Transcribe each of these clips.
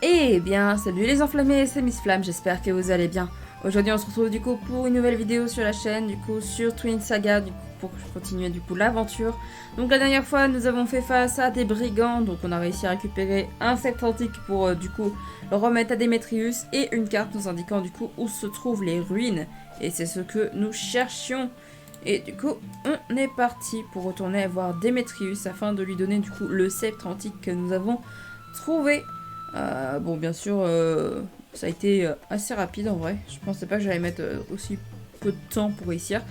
Eh bien, salut les enflammés, c'est Miss Flamme, j'espère que vous allez bien. Aujourd'hui, on se retrouve du coup pour une nouvelle vidéo sur la chaîne, du coup sur Twin Saga, du coup, pour continuer du coup l'aventure. Donc la dernière fois, nous avons fait face à des brigands, donc on a réussi à récupérer un sceptre antique pour du coup le remettre à Démétrius et une carte nous indiquant du coup où se trouvent les ruines. Et c'est ce que nous cherchions. Et du coup, on est parti pour retourner voir Démétrius afin de lui donner du coup le sceptre antique que nous avons trouvé. Bon, bien sûr, ça a été assez rapide en vrai. Je pensais pas que j'allais mettre aussi peu de temps pour réussir.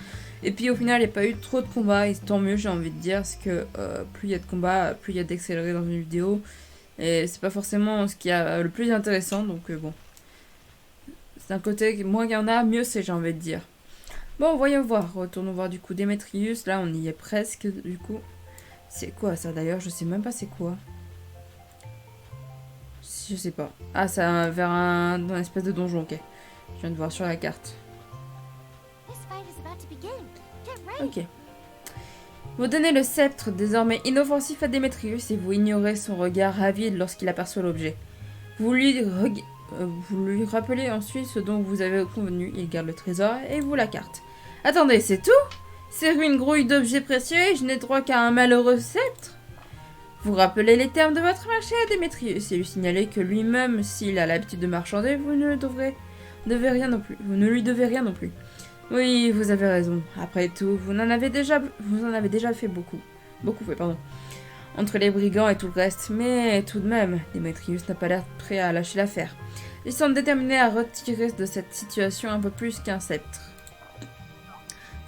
Et puis au final, il n'y a pas eu trop de combats, et tant mieux, j'ai envie de dire, parce que plus il y a de combats, plus il y a d'accéléré dans une vidéo. Et c'est pas forcément ce qui est le plus intéressant, donc bon. C'est un côté, moins il y en a, mieux c'est, j'ai envie de dire. Bon, voyons voir. Retournons voir du coup Démétrius. Là, on y est presque, du coup. C'est quoi ça d'ailleurs? Je sais même pas c'est quoi. Je sais pas. Ah, c'est vers un espèce de donjon, ok. Je viens de voir sur la carte. Ok. Vous donnez le sceptre désormais inoffensif à Démétrius et vous ignorez son regard avide lorsqu'il aperçoit l'objet. Vous lui rappelez ensuite ce dont vous avez convenu. Il garde le trésor et vous la carte. Attendez, c'est tout? C'est une grouille d'objets précieux et je n'ai droit qu'à un malheureux sceptre? Vous rappelez les termes de votre marché à Démétrius et lui signalez que lui-même, s'il a l'habitude de marchander, vous ne lui devez rien non plus. Oui, vous avez raison. Après tout, vous en avez déjà fait beaucoup. Beaucoup fait, pardon. Entre les brigands et tout le reste, mais tout de même, Démétrius n'a pas l'air prêt à lâcher l'affaire. Il semble déterminé à retirer de cette situation un peu plus qu'un sceptre.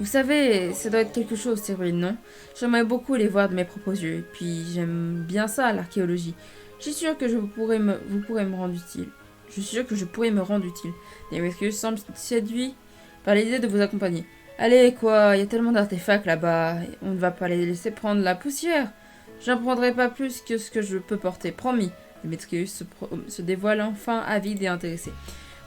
Vous savez, ça doit être quelque chose, ces ruines, non? J'aimerais beaucoup les voir de mes propres yeux, et puis j'aime bien ça, l'archéologie. Je suis sûr que vous pourrez me rendre utile. Je suis sûr que je pourrais me rendre utile. Démétrius semble séduit par l'idée de vous accompagner. Allez, quoi, il y a tellement d'artefacts là-bas, on ne va pas les laisser prendre la poussière. J'en prendrai pas plus que ce que je peux porter, promis. Démétrius se dévoile enfin avide et intéressé.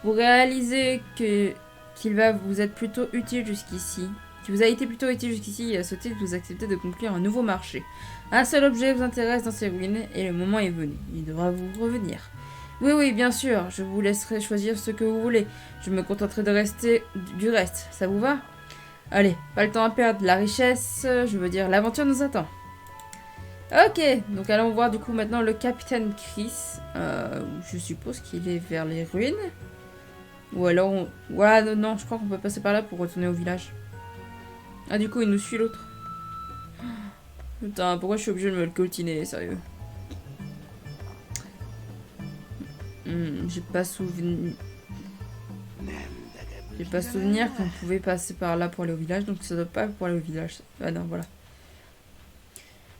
Vous réalisez qu'il va vous être plutôt utile jusqu'ici. Qui vous a été plutôt utile jusqu'ici et à ce titre vous acceptez de conclure un nouveau marché. Un seul objet vous intéresse dans ces ruines et le moment est venu. Il devra vous revenir. Oui, bien sûr, je vous laisserai choisir ce que vous voulez. Je me contenterai de rester du reste. Ça vous va? Allez, pas le temps à perdre. La richesse, je veux dire, l'aventure nous attend. Ok, donc allons voir du coup maintenant le capitaine Chris. Je suppose qu'il est vers les ruines. Ou alors on... Ouais, non, je crois qu'on peut passer par là pour retourner au village. Ah, du coup, il nous suit l'autre. Putain, pourquoi je suis obligé de me le coltiner, sérieux? J'ai pas souvenir... J'ai pas souvenir qu'on pouvait passer par là pour aller au village, donc ça doit pas pour aller au village. Ah non, voilà.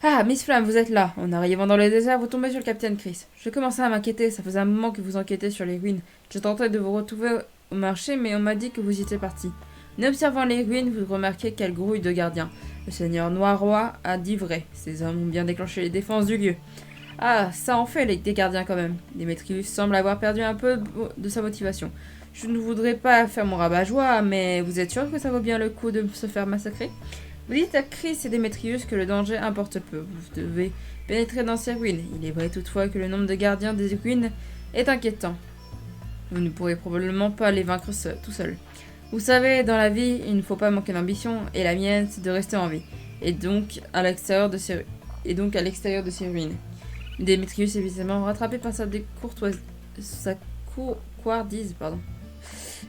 Ah, Miss Flamme, vous êtes là. En arrivant dans le désert, vous tombez sur le capitaine Chris. Je commençais à m'inquiéter, ça faisait un moment que vous enquêtez sur les ruines. Je tentais de vous retrouver au marché, mais on m'a dit que vous y étiez parti. En observant les ruines, vous remarquez quelle grouille de gardiens. Le seigneur Noirois a dit vrai. Ces hommes ont bien déclenché les défenses du lieu. Ah, ça en fait des gardiens quand même. Démétrius semble avoir perdu un peu de sa motivation. Je ne voudrais pas faire mon rabat-joie, mais vous êtes sûr que ça vaut bien le coup de se faire massacrer? Vous dites à Chris et Démétrius que le danger importe peu. Vous devez pénétrer dans ces ruines. Il est vrai toutefois que le nombre de gardiens des ruines est inquiétant. Vous ne pourrez probablement pas les vaincre tout seul. Vous savez, dans la vie, il ne faut pas manquer d'ambition, et la mienne, c'est de rester en vie. Et donc à l'extérieur de ces ruines. Démétrius est visiblement rattrapé par sa couardise, pardon.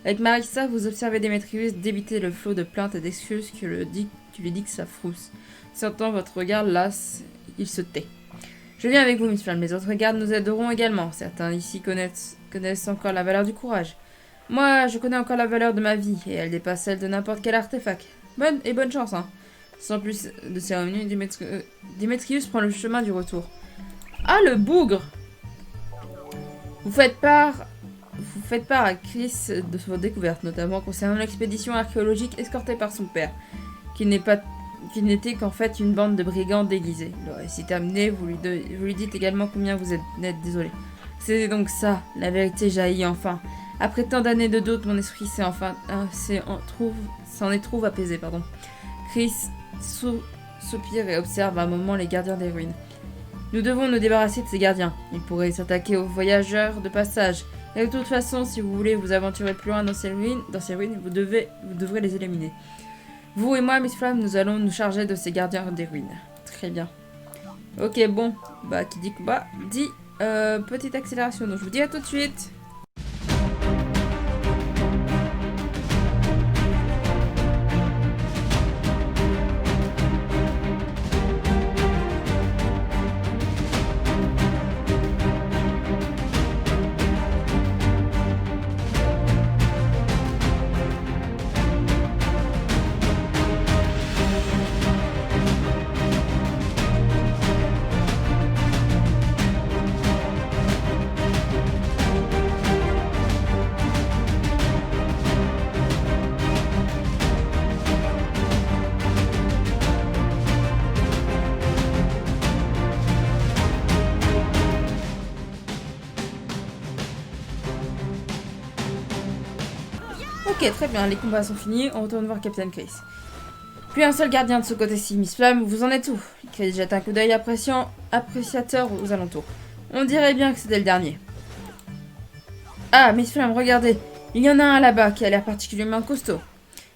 Avec Marissa, vous observez Démétrius débiter le flot de plaintes et d'excuses qui lui dit que ça frousse. Sentant votre regard las, il se tait. Je viens avec vous, Miss Flamme. Les autres gardes nous aideront également. Certains ici connaissent encore la valeur du courage. Moi, je connais encore la valeur de ma vie, et elle dépasse celle de n'importe quel artefact. Bonne chance, hein. Sans plus de cérémonie, Démétrius prend le chemin du retour. Ah, le bougre! Vous faites part à Chris de vos découvertes, notamment concernant l'expédition archéologique escortée par son père, qui n'était qu'en fait une bande de brigands déguisés. Le récit terminé, vous lui dites également combien vous êtes désolé. C'est donc ça, la vérité jaillit enfin. Après tant d'années de doute, mon esprit s'en trouve apaisé, pardon. Chris soupire et observe un moment les gardiens des ruines. Nous devons nous débarrasser de ces gardiens. Ils pourraient s'attaquer aux voyageurs de passage. Et de toute façon, si vous voulez vous aventurer plus loin dans ces ruines, vous devrez les éliminer. Vous et moi, Miss Flamme, nous allons nous charger de ces gardiens des ruines. Très bien. Ok, bon. Bah, qui dit combat dit petite accélération. Donc, je vous dis à tout de suite. Ok, très bien, les combats sont finis, on retourne voir Captain Chris. Plus un seul gardien de ce côté-ci, Miss Flamme, vous en êtes où? Chris jette un coup d'œil appréciateur aux alentours. On dirait bien que c'était le dernier. Ah, Miss Flamme, regardez, il y en a un là-bas qui a l'air particulièrement costaud.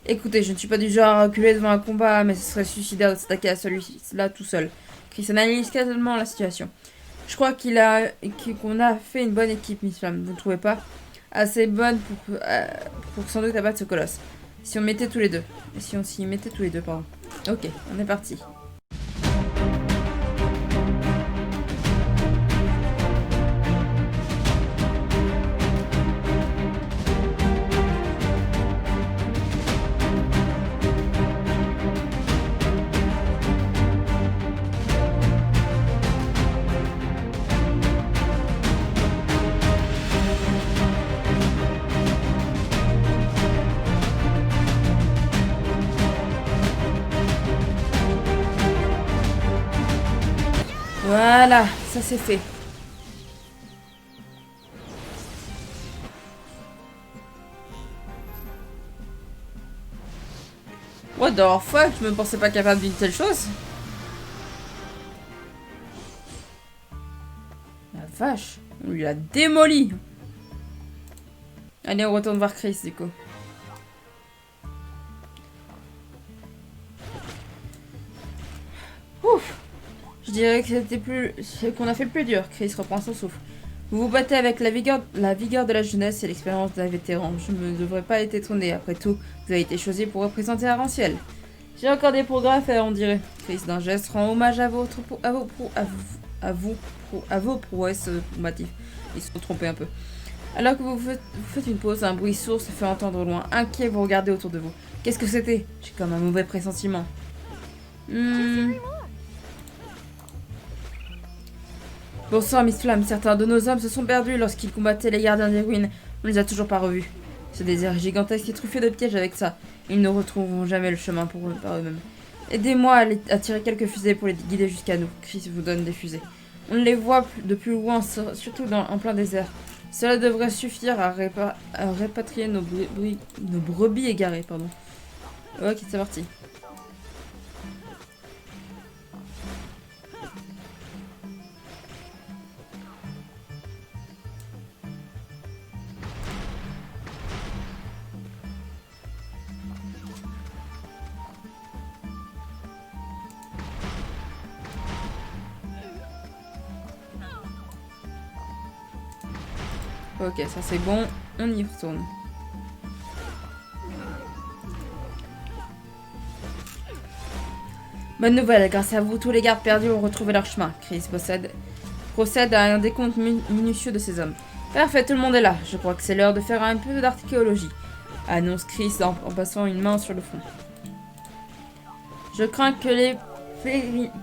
Écoutez, je ne suis pas du genre à reculer devant un combat, mais ce serait suicidaire de s'attaquer à celui-là tout seul. Chris analyse calmement la situation. Je crois qu'on a fait une bonne équipe, Miss Flamme, vous ne trouvez pas? Assez bonne pour sans doute abattre ce colosse. Si on mettait tous les deux. Si on s'y mettait tous les deux, pardon. Ok, on est parti. Voilà, ça c'est fait. What the fuck, je me pensais pas capable d'une telle chose. La vache, on lui a démoli. Allez, on retourne voir Chris du coup. Ouf. Je dirais que qu'on a fait le plus dur. Chris reprend son souffle. Vous vous battez avec la vigueur de la jeunesse et l'expérience d'un vétéran. Je ne devrais pas être étonné. Après tout, vous avez été choisi pour représenter Aranciel. J'ai encore des progrès à faire, on dirait. Chris, d'un geste, rend hommage à vos prouesses combatives. Ils se sont trompés un peu. Alors que vous faites une pause, un bruit sourd se fait entendre au loin. Inquiet, vous regardez autour de vous. Qu'est-ce que c'était? J'ai comme un mauvais pressentiment. Bonsoir, Miss Flamme. Certains de nos hommes se sont perdus lorsqu'ils combattaient les gardiens des ruines. On les a toujours pas revus. Ce désert gigantesque est truffé de pièges avec ça. Ils ne retrouveront jamais le chemin par eux-mêmes. Aidez-moi à tirer quelques fusées pour les guider jusqu'à nous. Chris vous donne des fusées. On les voit de plus loin, surtout en plein désert. Cela devrait suffire à répatrier nos brebis égarées. Pardon. Ok, c'est parti. Ok, ça c'est bon, on y retourne. Bonne nouvelle, grâce à vous, tous les gardes perdus ont retrouvé leur chemin. Chris procède à un décompte minutieux de ses hommes. Parfait, tout le monde est là. Je crois que c'est l'heure de faire un peu d'archéologie. Annonce Chris en passant une main sur le front. Je crains que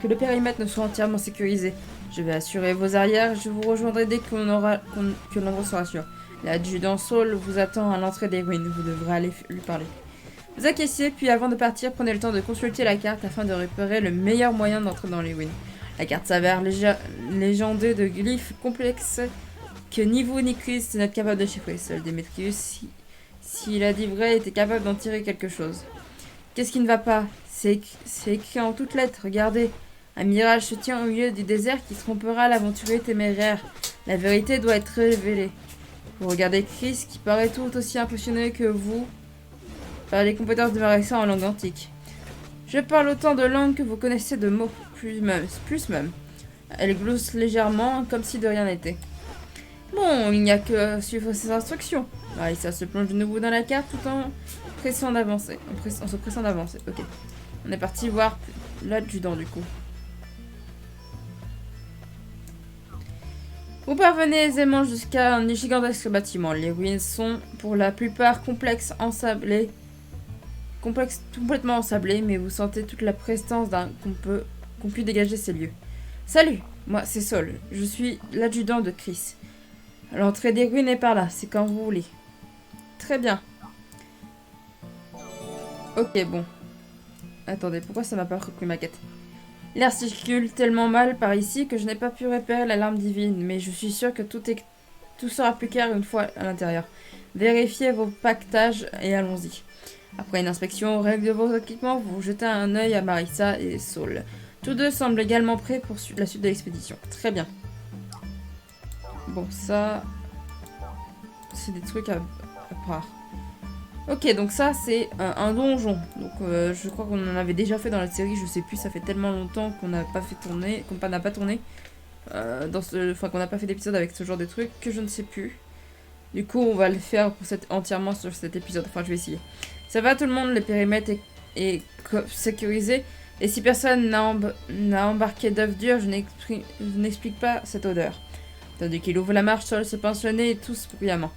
le périmètre ne soit entièrement sécurisé. Je vais assurer vos arrières, je vous rejoindrai dès que l'endroit sera sûr. L'adjudant Saul vous attend à l'entrée des ruines, vous devrez aller lui parler. Vous acquiescez, puis avant de partir, prenez le temps de consulter la carte afin de repérer le meilleur moyen d'entrer dans les ruines. La carte s'avère légendée de glyphes complexes que ni vous ni Chris n'êtes capable de chiffrer. Seul Démétrius, s'il a dit vrai, était capable d'en tirer quelque chose. Qu'est-ce qui ne va pas? C'est écrit en toutes lettres, regardez. Un mirage se tient au milieu du désert qui trompera l'aventurier téméraire. La vérité doit être révélée. Vous regardez Chris qui paraît tout aussi impressionné que vous par les compétences de Marissa en langue antique. Je parle autant de langues que vous connaissez de mots, plus même. Elle glousse légèrement, comme si de rien n'était. Bon, il n'y a que suivre ses instructions. Marissa se plonge de nouveau dans la carte tout en pressant d'avancer. En se pressant d'avancer, ok. On est parti voir l'adjudant du coup. Vous parvenez aisément jusqu'à un gigantesque bâtiment. Les ruines sont pour la plupart complètement ensablées, mais vous sentez toute la prestance qu'on pu dégager ces lieux. Salut, moi c'est Sol, je suis l'adjudant de Chris. L'entrée des ruines est par là, c'est quand vous voulez. Très bien. Ok, bon. Attendez, pourquoi ça m'a pas repris ma quête? L'air circule tellement mal par ici que je n'ai pas pu repérer l'alarme divine, mais je suis sûre que tout sera plus clair une fois à l'intérieur. Vérifiez vos pactages et allons-y. Après une inspection aux règles de vos équipements, vous jetez un œil à Marissa et Saul. Tous deux semblent également prêts pour la suite de l'expédition. Très bien. Bon, ça... c'est des trucs à part. Ok, donc ça, c'est un donjon. Donc, je crois qu'on en avait déjà fait dans la série. Je sais plus, ça fait tellement longtemps qu'on n'a pas fait tourner... qu'on n'a pas tourné. Enfin, qu'on n'a pas fait d'épisode avec ce genre de trucs que je ne sais plus. Du coup, on va le faire pour entièrement sur cet épisode. Enfin, je vais essayer. Ça va tout le monde, le périmètre est sécurisé. Et si personne n'a embarqué d'œufs durs, je n'explique pas cette odeur. Tandis qu'il ouvre la marche, Sol se pince le nez et tousse bruyamment.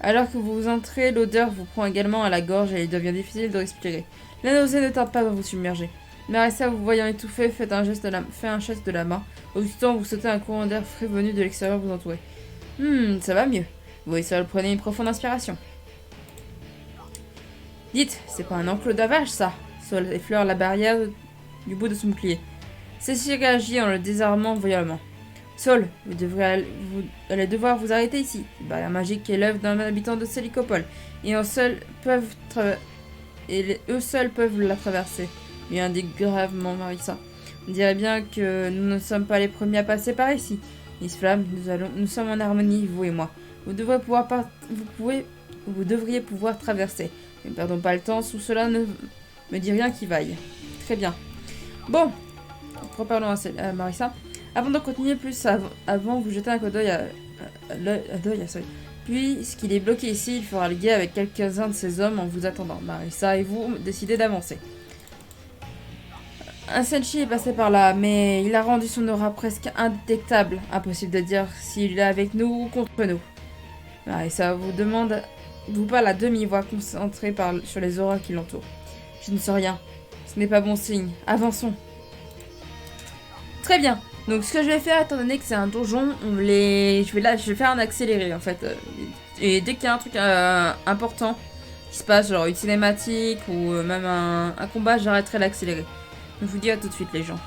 Alors que vous entrez, l'odeur vous prend également à la gorge et il devient difficile de respirer. La nausée ne tarde pas à vous submerger. Marissa, vous voyant étouffé, fait un geste de la main. Aussitôt, vous sautez un courant d'air frais venu de l'extérieur vous entourer. Ça va mieux. Vous et Sol prenez une profonde inspiration. Dites, c'est pas un enclos d'avage, ça. Sol effleure la barrière du bout de son bouclier. Celle-ci réagit en le désarmant violemment. Sol, vous allez devoir vous arrêter ici. Une barrière magique est l'œuvre d'un habitant de Sélicopole, et eux seuls peuvent la traverser. Lui indique gravement Marissa. On dirait bien que nous ne sommes pas les premiers à passer par ici. Miss Flamme, nous sommes en harmonie, vous et moi. Vous devriez pouvoir traverser. Ne perdons pas le temps, sous cela ne me dit rien qui vaille. Très bien. Bon, reparlons à Marissa. Avant de continuer plus avant, vous jetez un coup d'œil à Sol. Puisqu'il est bloqué ici, il fera le guet avec quelques-uns de ses hommes en vous attendant. Marissa et vous décidez d'avancer. Un Senshi est passé par là, mais il a rendu son aura presque indétectable. Impossible de dire s'il est avec nous ou contre nous. Marissa vous parle à demi-voix concentrée sur les auras qui l'entourent. Je ne sais rien. Ce n'est pas bon signe. Avançons. Très bien. Donc ce que je vais faire, étant donné que c'est un donjon, je vais faire un accéléré en fait. Et dès qu'il y a un truc important qui se passe, genre une cinématique ou même un combat, j'arrêterai l'accéléré. Je vous dis à tout de suite les gens.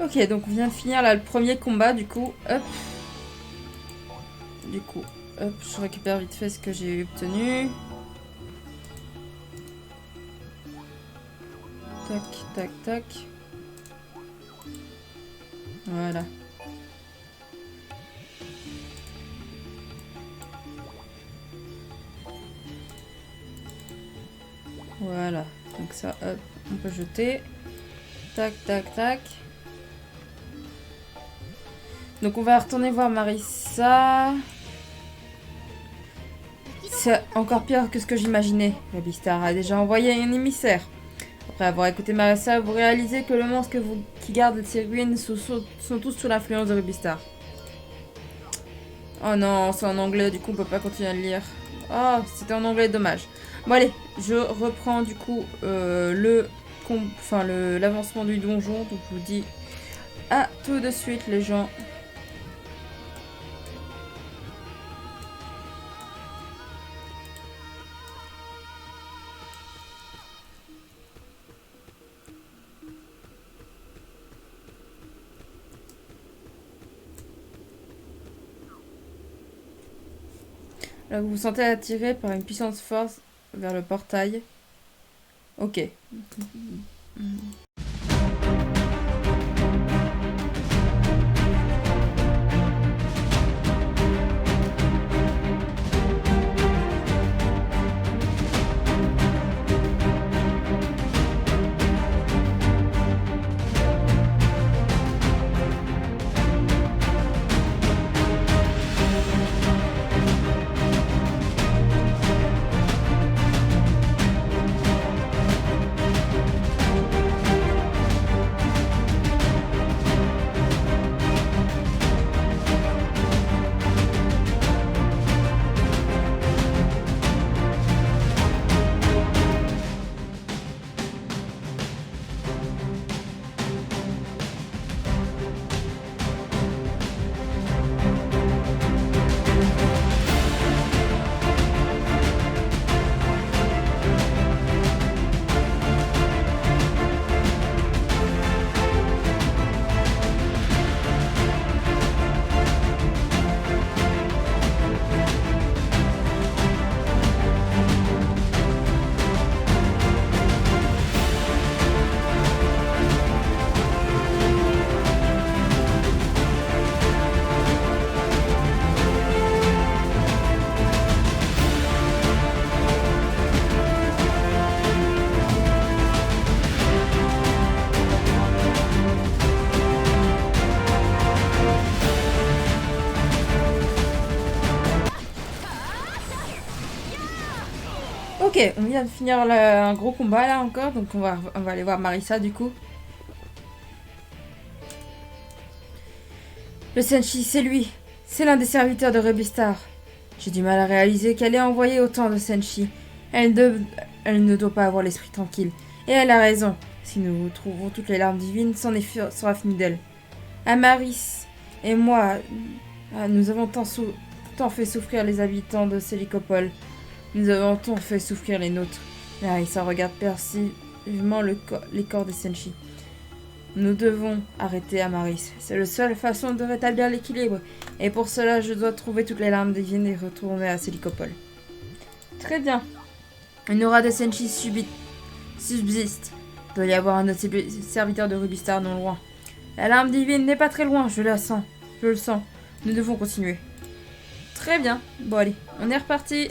Ok, donc on vient de finir là le premier combat, du coup, hop. Du coup, hop, je récupère vite fait ce que j'ai obtenu. Tac, tac, tac. Voilà. Voilà. Donc ça, hop, on peut jeter. Tac, tac, tac. Donc on va retourner voir Marissa. C'est encore pire que ce que j'imaginais. Rubistar a déjà envoyé un émissaire. Après avoir écouté Marissa, vous réalisez que le monstre qui garde ces ruines sont tous sous l'influence de Rubistar. Oh non, c'est en anglais, du coup on peut pas continuer à le lire. Oh, c'était en anglais, dommage. Bon allez, je reprends du coup l'avancement du donjon. Donc je vous dis à tout de suite les gens. Là, vous vous sentez attiré par une puissante force vers le portail. Ok. Ok, on vient de finir un gros combat là encore, donc on va aller voir Marissa du coup. Le Senshi, c'est lui. C'est l'un des serviteurs de Rubistar. J'ai du mal à réaliser qu'elle ait envoyé autant de Senshi. Elle ne doit pas avoir l'esprit tranquille. Et elle a raison. Si nous trouvons toutes les larmes divines, sera fini d'elle. Amaris et moi, nous avons tant fait souffrir les habitants de Sélicopole. Nous avons tant fait souffrir les nôtres. Marissa regarde persivement les corps des Senshi. Nous devons arrêter Amaris. C'est la seule façon de rétablir l'équilibre. Et pour cela, je dois trouver toutes les larmes divines et retourner à Sélicopole. Très bien. Une aura de Senshi subsiste. Il doit y avoir un autre serviteur de Rubistar non loin. La larme divine n'est pas très loin, je la sens. Je le sens. Nous devons continuer. Très bien. Bon allez, on est reparti.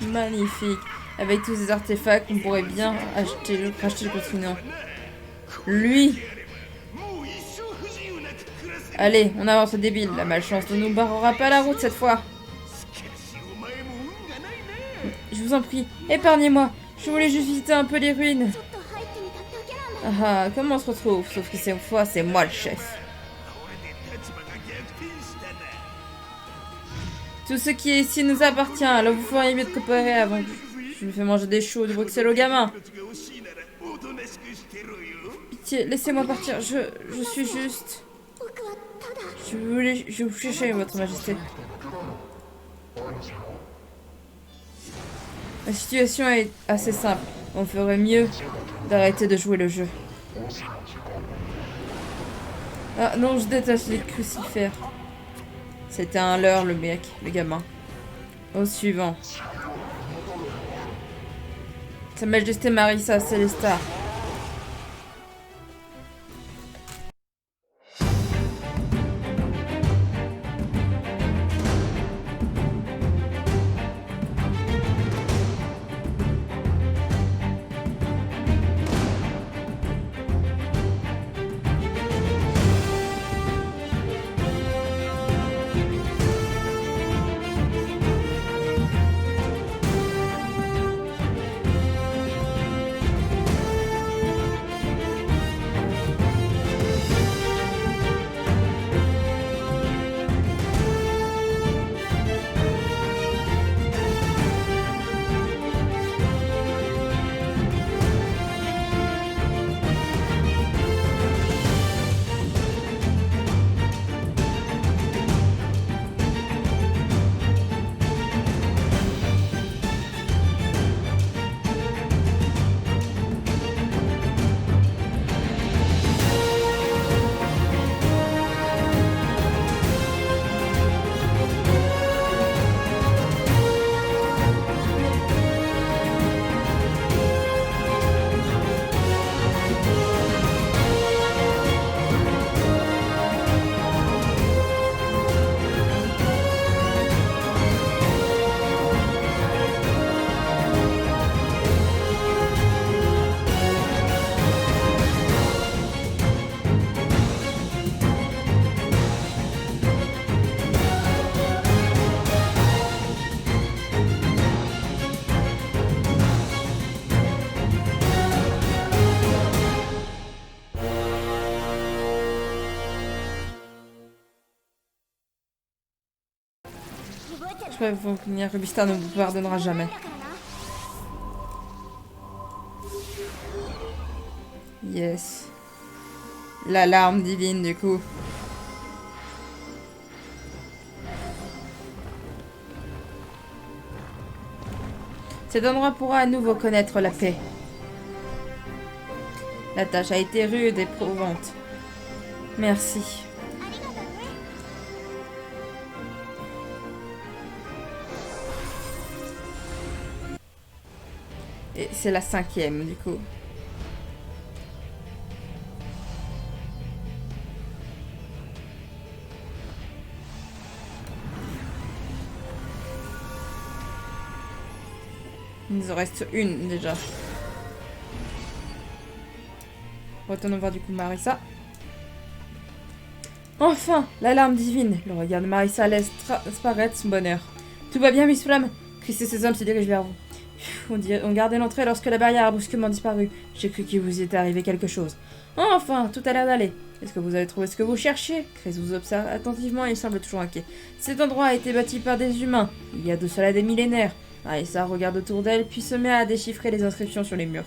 Magnifique. Avec tous ces artefacts, on pourrait bien racheter le continent. Lui. Allez, on avance débile. La malchance ne nous barrera pas la route cette fois. Je vous en prie, épargnez-moi. Je voulais juste visiter un peu les ruines. Ah, comment on se retrouve? Sauf que cette fois, c'est moi le chef. Tout ce qui est ici nous appartient, alors vous feriez mieux de coopérer avant que je me fais manger des choux de Bruxelles aux gamins. Pitié, laissez-moi partir, je suis juste... Je vous chercher, votre majesté. La situation est assez simple. On ferait mieux d'arrêter de jouer le jeu. Ah non, je déteste les crucifères. C'était un leurre, le mec, le gamin. Au suivant. Sa Majesté Marissa Célesta. Je préfère venir, Rubistar ne vous pardonnera jamais. Yes. L'alarme divine, du coup. Cet endroit pourra à nouveau connaître la paix. La tâche a été rude et éprouvante. Merci. Et c'est la 5e, du coup. Il nous en reste une, déjà. Retournons voir, du coup, Marissa. Enfin, l'alarme divine. Le regard de Marissa laisse transparaître son bonheur. Tout va bien, Miss Flamme? Chris et ses hommes se dirigent vers vous. On gardait l'entrée lorsque la barrière a brusquement disparu. J'ai cru qu'il vous était arrivé quelque chose. Enfin, tout a l'air d'aller. Est-ce que vous avez trouvé ce que vous cherchiez? Chris vous observe attentivement et il semble toujours inquiet. Cet endroit a été bâti par des humains, il y a de cela des millénaires. Marissa regarde autour d'elle, puis se met à déchiffrer les inscriptions sur les murs.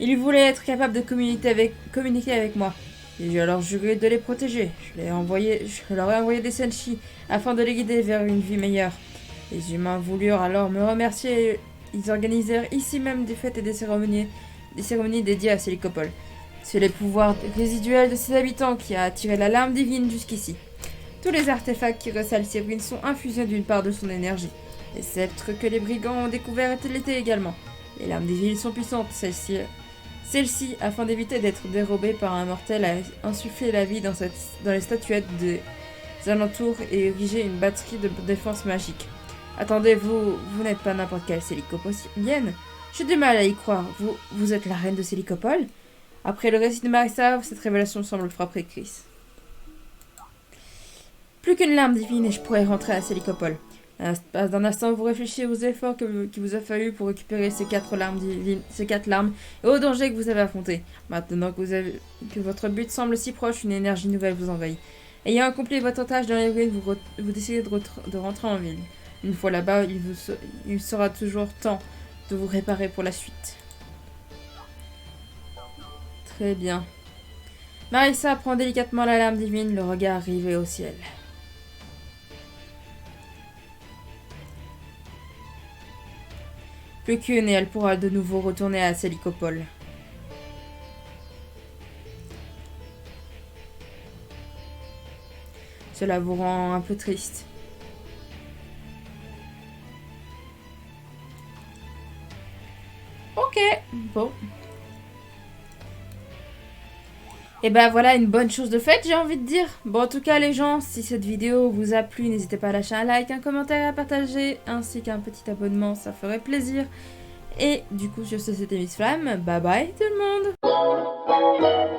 Il voulait être capable de communiquer avec moi. Et j'ai alors juré de les protéger. Je leur ai envoyé des senshi afin de les guider vers une vie meilleure. Les humains voulurent alors me remercier et ils organisèrent ici même des fêtes et des cérémonies dédiées à Célicopole. C'est les pouvoirs résiduels de ses habitants qui a attiré la larme divine jusqu'ici. Tous les artefacts qui recèlent ses ruines sont infusés d'une part de son énergie. Les sceptres que les brigands ont découverts l'étaient également. Les larmes divines sont puissantes, celles-ci, afin d'éviter d'être dérobées par un mortel, a insufflé la vie dans les statuettes des alentours et érigé une batterie de défense magique. Attendez, vous n'êtes pas n'importe quelle Célicopolienne. J'ai du mal à y croire. Vous êtes la reine de Célicopole? Après le récit de Marissa, cette révélation semble frapper Chris. Plus qu'une larme divine et je pourrais rentrer à Célicopole. À l'espace d'un instant, vous réfléchissez aux efforts qu'il vous a fallu pour récupérer ces 4 larmes divines, ces 4 larmes, et aux dangers que vous avez affrontés. Maintenant que votre but semble si proche, une énergie nouvelle vous envahit. Ayant accompli votre tâche dans les ruines, vous décidez de rentrer en ville. Une fois là-bas, il sera toujours temps de vous réparer pour la suite. Très bien. Marissa prend délicatement la larme divine, le regard rivé au ciel. plus qu'une et elle pourra de nouveau retourner à Sélicopole. Cela vous rend un peu triste. Ok, bon. Et ben voilà une bonne chose de faite, j'ai envie de dire. Bon, en tout cas, les gens, si cette vidéo vous a plu, n'hésitez pas à lâcher un like, un commentaire, à partager, ainsi qu'un petit abonnement, ça ferait plaisir. Et du coup, sur ce, c'était Miss Flamme. Bye bye tout le monde!